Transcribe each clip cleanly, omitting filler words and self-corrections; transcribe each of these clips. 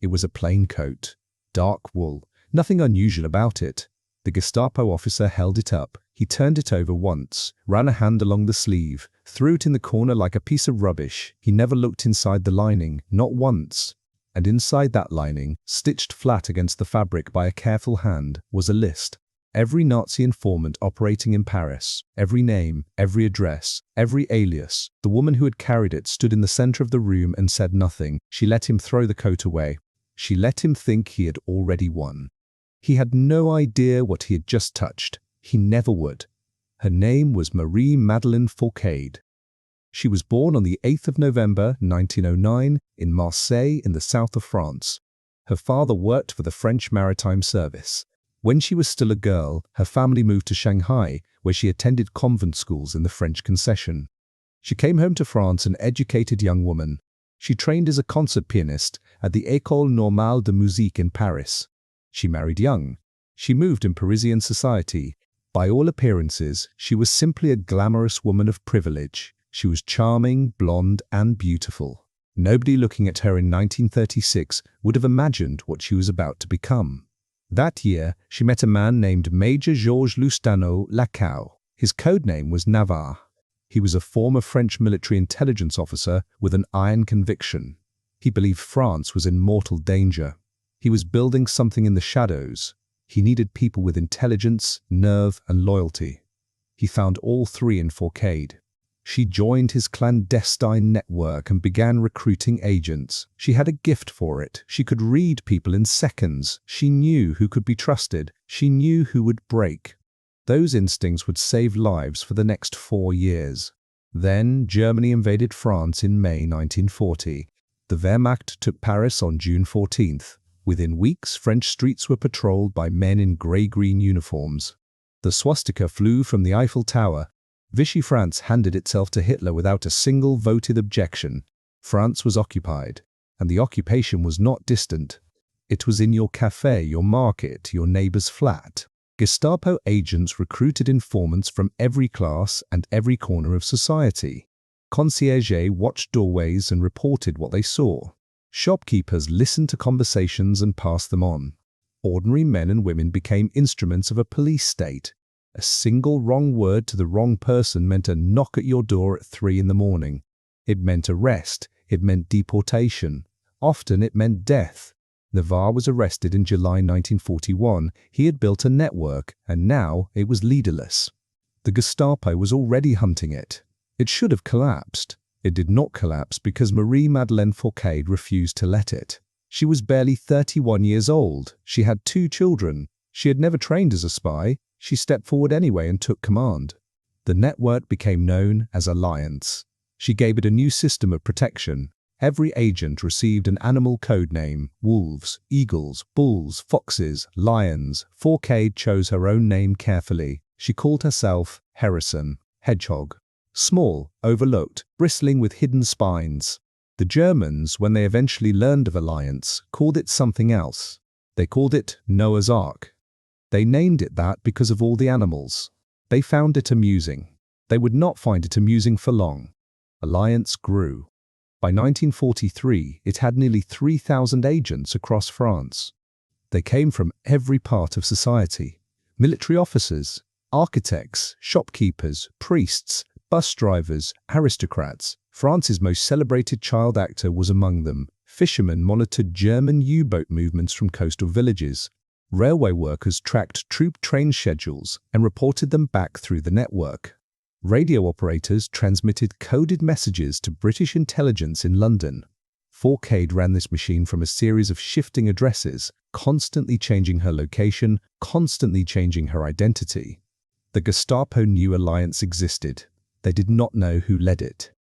It was a plain coat. Dark wool. Nothing unusual about it. The Gestapo officer held it up. He turned it over once, ran a hand along the sleeve, threw it in the corner like a piece of rubbish. He never looked inside the lining, not once. And inside that lining, stitched flat against the fabric by a careful hand, was a list. Every Nazi informant operating in Paris, every name, every address, every alias. The woman who had carried it stood in the center of the room and said nothing. She let him throw the coat away. She let him think he had already won. He had no idea what he had just touched. He never would. Her name was Marie-Madeleine Fourcade. She was born on the 8th of November 1909 in Marseille in the south of France. Her father worked for the French Maritime Service. When she was still a girl, her family moved to Shanghai, where she attended convent schools in the French concession. She came home to France an educated young woman. She trained as a concert pianist at the École Normale de Musique in Paris. She married young. She moved in Parisian society. By all appearances, she was simply a glamorous woman of privilege. She was charming, blonde, and beautiful. Nobody looking at her in 1936 would have imagined what she was about to become. That year, she met a man named Major Georges Loustano-Lacau. His code name was Navarre. He was a former French military intelligence officer with an iron conviction. He believed France was in mortal danger. He was building something in the shadows. He needed people with intelligence, nerve, and loyalty. He found all three in Fourcade. She joined his clandestine network and began recruiting agents. She had a gift for it. She could read people in seconds. She knew who could be trusted. She knew who would break. Those instincts would save lives for the next 4 years. Then Germany invaded France in May 1940. The Wehrmacht took Paris on June 14th. Within weeks, French streets were patrolled by men in grey-green uniforms. The swastika flew from the Eiffel Tower. Vichy France handed itself to Hitler without a single voted objection. France was occupied, and the occupation was not distant. It was in your café, your market, your neighbor's flat. Gestapo agents recruited informants from every class and every corner of society. Concierges watched doorways and reported what they saw. Shopkeepers listened to conversations and passed them on. Ordinary men and women became instruments of a police state. A single wrong word to the wrong person meant a knock at your door at 3 in the morning. It meant arrest. It meant deportation. Often it meant death. Navarre was arrested in July 1941. He had built a network, and now it was leaderless. The Gestapo was already hunting it. It should have collapsed. It did not collapse because Marie-Madeleine Fourcade refused to let it. She was barely 31 years old. She had 2 children. She had never trained as a spy. She stepped forward anyway and took command. The network became known as Alliance. She gave it a new system of protection. Every agent received an animal code name: wolves, eagles, bulls, foxes, lions. Fourcade chose her own name carefully. She called herself Harrison, hedgehog. Small, overlooked, bristling with hidden spines. The Germans, when they eventually learned of Alliance, called it something else. They called it Noah's Ark. They named it that because of all the animals. They found it amusing. They would not find it amusing for long. Alliance grew. By 1943, it had nearly 3,000 agents across France. They came from every part of society. Military officers, architects, shopkeepers, priests, bus drivers, aristocrats. France's most celebrated child actor was among them. Fishermen monitored German U-boat movements from coastal villages. Railway workers tracked troop train schedules and reported them back through the network. Radio operators transmitted coded messages to British intelligence in London. Fourcade ran this machine from a series of shifting addresses, constantly changing her location, constantly changing her identity. The Gestapo knew Alliance existed. They did not know who led it.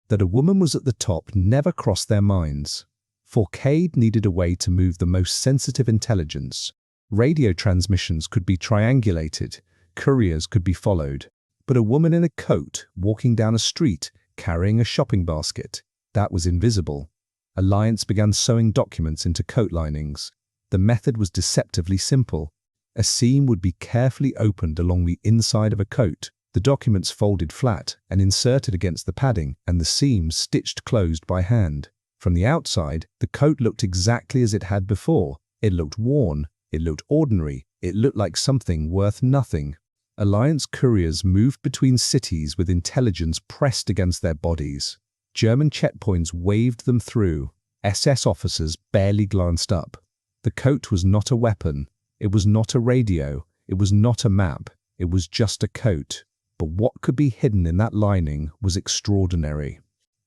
That a woman was at the top never crossed their minds. Fourcade needed a way to move the most sensitive intelligence. Radio transmissions could be triangulated, couriers could be followed, but a woman in a coat walking down a street carrying a shopping basket, that was invisible. Alliance began sewing documents into coat linings. The method was deceptively simple. A seam would be carefully opened along the inside of a coat, the documents folded flat and inserted against the padding, and the seams stitched closed by hand. From the outside, the coat looked exactly as it had before. It looked worn. It looked ordinary. It looked like something worth nothing. Alliance couriers moved between cities with intelligence pressed against their bodies. German checkpoints waved them through. SS officers barely glanced up. The coat was not a weapon. It was not a radio. It was not a map. It was just a coat. But what could be hidden in that lining was extraordinary.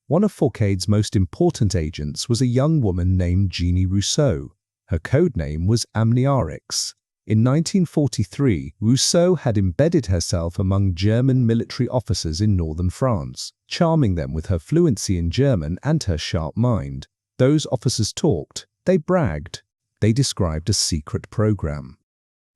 One of Fourcade's most important agents was a young woman named Jeannie Rousseau. Her code name was Amniarix. In 1943, Rousseau had embedded herself among German military officers in northern France, charming them with her fluency in German and her sharp mind. Those officers talked, they bragged, they described a secret program.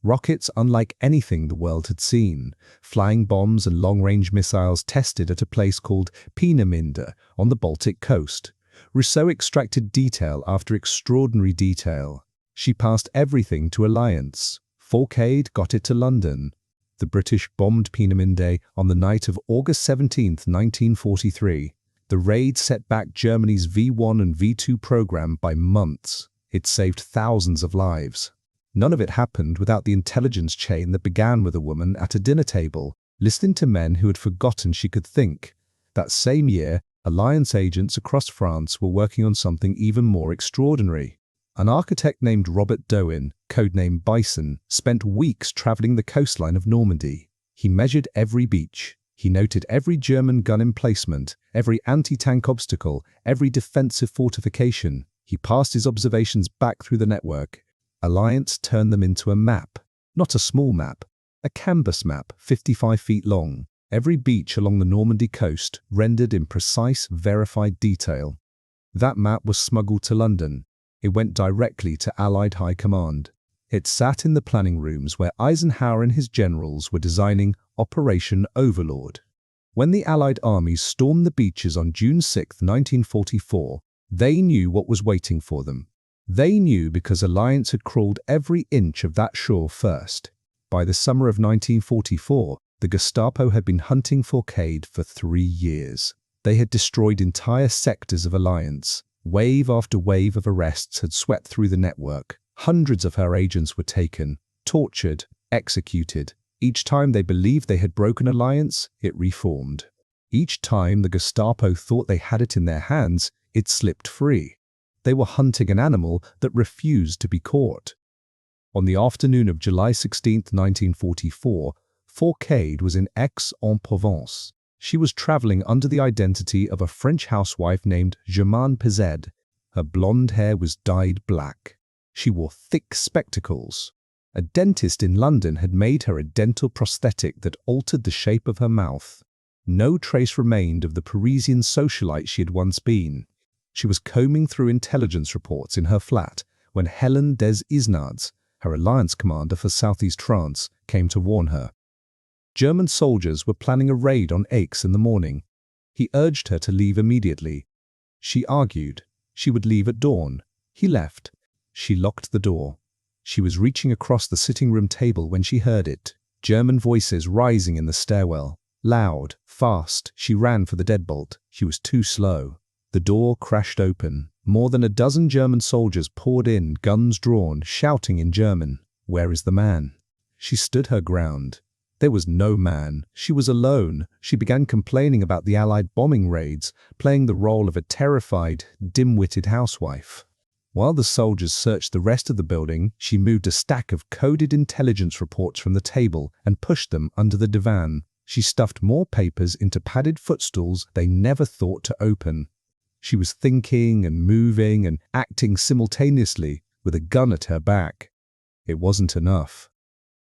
Rockets unlike anything the world had seen, flying bombs and long-range missiles tested at a place called Peenemünde on the Baltic coast. Rousseau extracted detail after extraordinary detail. She passed everything to Alliance. Fourcade got it to London. The British bombed Peenemünde on the night of August 17, 1943. The raid set back Germany's V-1 and V-2 program by months. It saved thousands of lives. None of it happened without the intelligence chain that began with a woman at a dinner table, listening to men who had forgotten she could think. That same year, Alliance agents across France were working on something even more extraordinary. An architect named Robert Dowen, codenamed Bison, spent weeks traveling the coastline of Normandy. He measured every beach. He noted every German gun emplacement, every anti-tank obstacle, every defensive fortification. He passed his observations back through the network. Alliance turned them into a map. Not a small map, a canvas map 55 feet long. Every beach along the Normandy coast rendered in precise, verified detail. That map was smuggled to London. It went directly to Allied High Command. It sat in the planning rooms where Eisenhower and his generals were designing Operation Overlord. When the Allied armies stormed the beaches on June 6, 1944, they knew what was waiting for them. They knew because Alliance had crawled every inch of that shore first. By the summer of 1944, the Gestapo had been hunting Fourcade for 3 years. They had destroyed entire sectors of Alliance. Wave after wave of arrests had swept through the network. Hundreds of her agents were taken, tortured, executed. Each time they believed they had broken Alliance, it reformed. Each time the Gestapo thought they had it in their hands, it slipped free. They were hunting an animal that refused to be caught. On the afternoon of July 16, 1944, Fourcade was in Aix-en-Provence. She was traveling under the identity of a French housewife named Germaine Pezed. Her blonde hair was dyed black. She wore thick spectacles. A dentist in London had made her a dental prosthetic that altered the shape of her mouth. No trace remained of the Parisian socialite she had once been. She was combing through intelligence reports in her flat when Helen des Isnards, her alliance commander for southeast France, came to warn her. German soldiers were planning a raid on Aix in the morning. He urged her to leave immediately. She argued. She would leave at dawn. He left. She locked the door. She was reaching across the sitting room table when she heard it. German voices rising in the stairwell. Loud, fast, she ran for the deadbolt. She was too slow. The door crashed open. More than a dozen German soldiers poured in, guns drawn, shouting in German, "Where is the man?" She stood her ground. There was no man. She was alone. She began complaining about the Allied bombing raids, playing the role of a terrified, dim-witted housewife. While the soldiers searched the rest of the building, she moved a stack of coded intelligence reports from the table and pushed them under the divan. She stuffed more papers into padded footstools they never thought to open. She was thinking and moving and acting simultaneously with a gun at her back. It wasn't enough.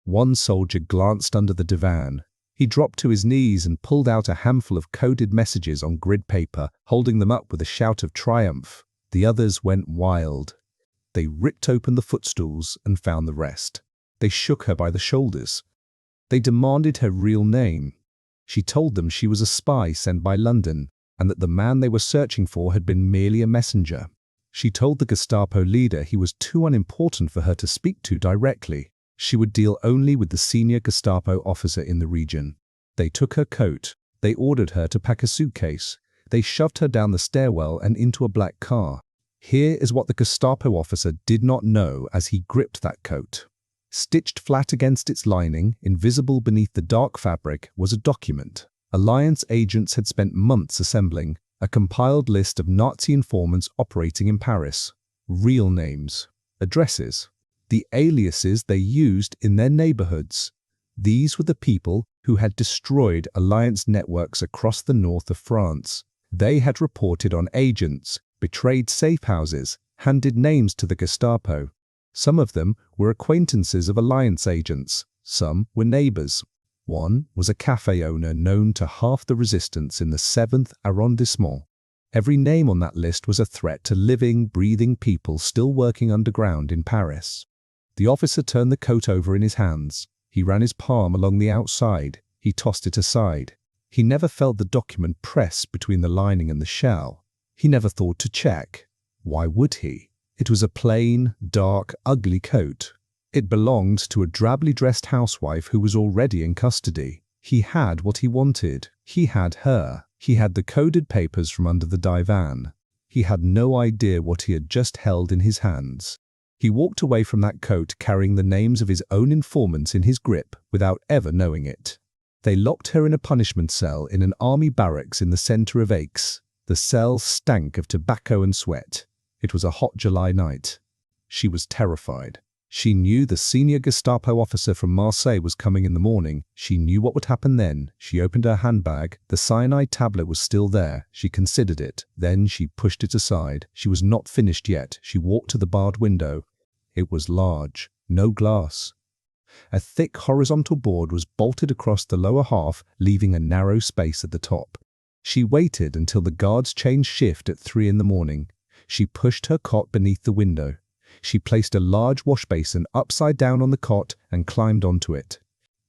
One soldier glanced under the divan. He dropped to his knees and pulled out a handful of coded messages on grid paper, holding them up with a shout of triumph. The others went wild. They ripped open the footstools and found the rest. They shook her by the shoulders. They demanded her real name. She told them she was a spy sent by London, and that the man they were searching for had been merely a messenger. She told the Gestapo leader he was too unimportant for her to speak to directly. She would deal only with the senior Gestapo officer in the region. They took her coat. They ordered her to pack a suitcase. They shoved her down the stairwell and into a black car. Here is what the Gestapo officer did not know as he gripped that coat. Stitched flat against its lining, invisible beneath the dark fabric, was a document. Alliance agents had spent months assembling a compiled list of Nazi informants operating in Paris. Real names, addresses, the aliases they used in their neighborhoods. These were the people who had destroyed Alliance networks across the north of France. They had reported on agents, betrayed safe houses, handed names to the Gestapo. Some of them were acquaintances of Alliance agents, some were neighbors. One was a cafe owner known to half the resistance in the 7th arrondissement. Every name on that list was a threat to living, breathing people still working underground in Paris. The officer turned the coat over in his hands. He ran his palm along the outside. He tossed it aside. He never felt the document press between the lining and the shell. He never thought to check. Why would he? It was a plain, dark, ugly coat. It belonged to a drably dressed housewife who was already in custody. He had what he wanted. He had her. He had the coded papers from under the divan. He had no idea what he had just held in his hands. He walked away from that coat carrying the names of his own informants in his grip without ever knowing it. They locked her in a punishment cell in an army barracks in the center of Aix. The cell stank of tobacco and sweat. It was a hot July night. She was terrified. She knew the senior Gestapo officer from Marseille was coming in the morning. She knew what would happen then. She opened her handbag. The cyanide tablet was still there. She considered it. Then she pushed it aside. She was not finished yet. She walked to the barred window. It was large. No glass. A thick horizontal board was bolted across the lower half, leaving a narrow space at the top. She waited until the guards changed shift at 3 in the morning. She pushed her cot beneath the window. She placed a large wash basin upside down on the cot and climbed onto it.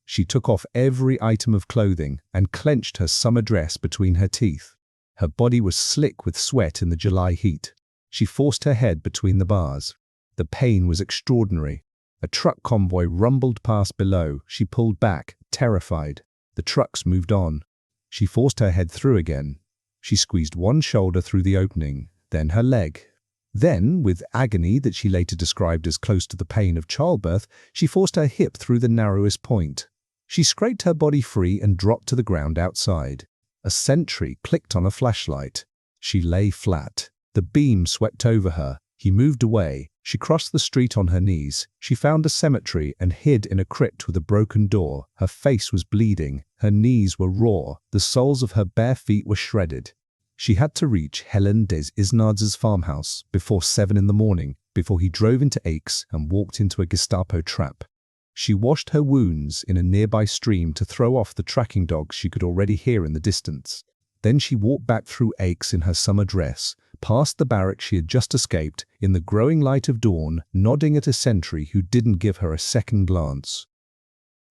She took off every item of clothing and clenched her summer dress between her teeth. Her body was slick with sweat in the July heat. She forced her head between the bars. The pain was extraordinary. A truck convoy rumbled past below. She pulled back, terrified. The trucks moved on. She forced her head through again. She squeezed one shoulder through the opening, then her leg. Then, with agony that she later described as close to the pain of childbirth, she forced her hip through the narrowest point. She scraped her body free and dropped to the ground outside. A sentry clicked on a flashlight. She lay flat. The beam swept over her. He moved away. She crossed the street on her knees. She found a cemetery and hid in a crypt with a broken door. Her face was bleeding. Her knees were raw. The soles of her bare feet were shredded. She had to reach Helen des Isnards' farmhouse before 7 in the morning, before he drove into Aix and walked into a Gestapo trap. She washed her wounds in a nearby stream to throw off the tracking dogs she could already hear in the distance. Then she walked back through Aix in her summer dress, past the barrack she had just escaped, in the growing light of dawn, nodding at a sentry who didn't give her a second glance.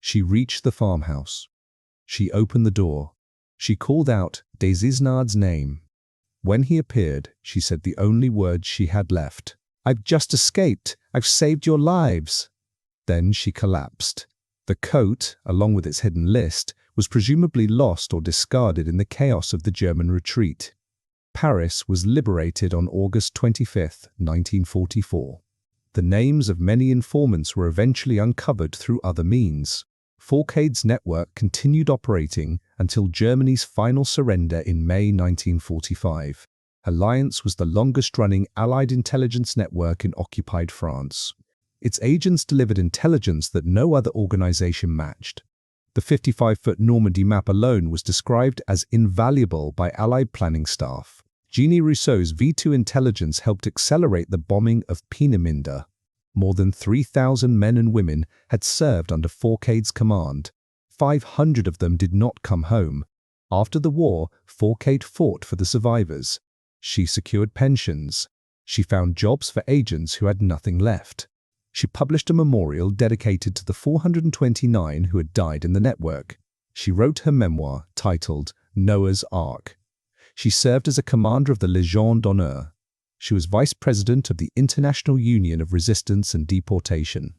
She reached the farmhouse. She opened the door. She called out des Isnards' name. When he appeared, she said the only words she had left. "I've just escaped. I've saved your lives." Then she collapsed. The coat, along with its hidden list, was presumably lost or discarded in the chaos of the German retreat. Paris was liberated on August 25, 1944. The names of many informants were eventually uncovered through other means. Fourcade's network continued operating until Germany's final surrender in May 1945. Alliance was the longest-running Allied intelligence network in occupied France. Its agents delivered intelligence that no other organization matched. The 55-foot Normandy map alone was described as invaluable by Allied planning staff. Jeannie Rousseau's V2 intelligence helped accelerate the bombing of Peenemünde. More than 3,000 men and women had served under Fourcade's command. 500 of them did not come home. After the war, Fourcade fought for the survivors. She secured pensions. She found jobs for agents who had nothing left. She published a memorial dedicated to the 429 who had died in the network. She wrote her memoir titled Noah's Ark. She served as a commander of the Légion d'honneur. She was vice president of the International Union of Resistance and Deportation.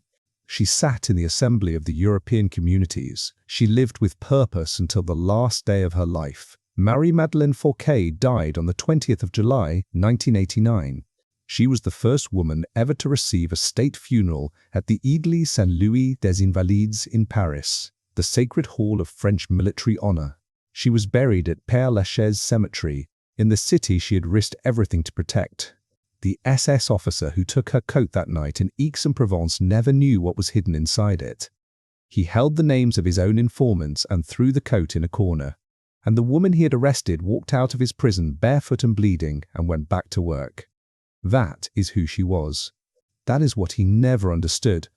She sat in the Assembly of the European Communities. She lived with purpose until the last day of her life. Marie-Madeleine Fourcade died on the 20th of July, 1989. She was the first woman ever to receive a state funeral at the Église Saint-Louis des Invalides in Paris, the sacred hall of French military honor. She was buried at Père Lachaise Cemetery, in the city she had risked everything to protect. The SS officer who took her coat that night in Aix-en-Provence never knew what was hidden inside it. He held the names of his own informants and threw the coat in a corner. And the woman he had arrested walked out of his prison barefoot and bleeding and went back to work. That is who she was. That is what he never understood.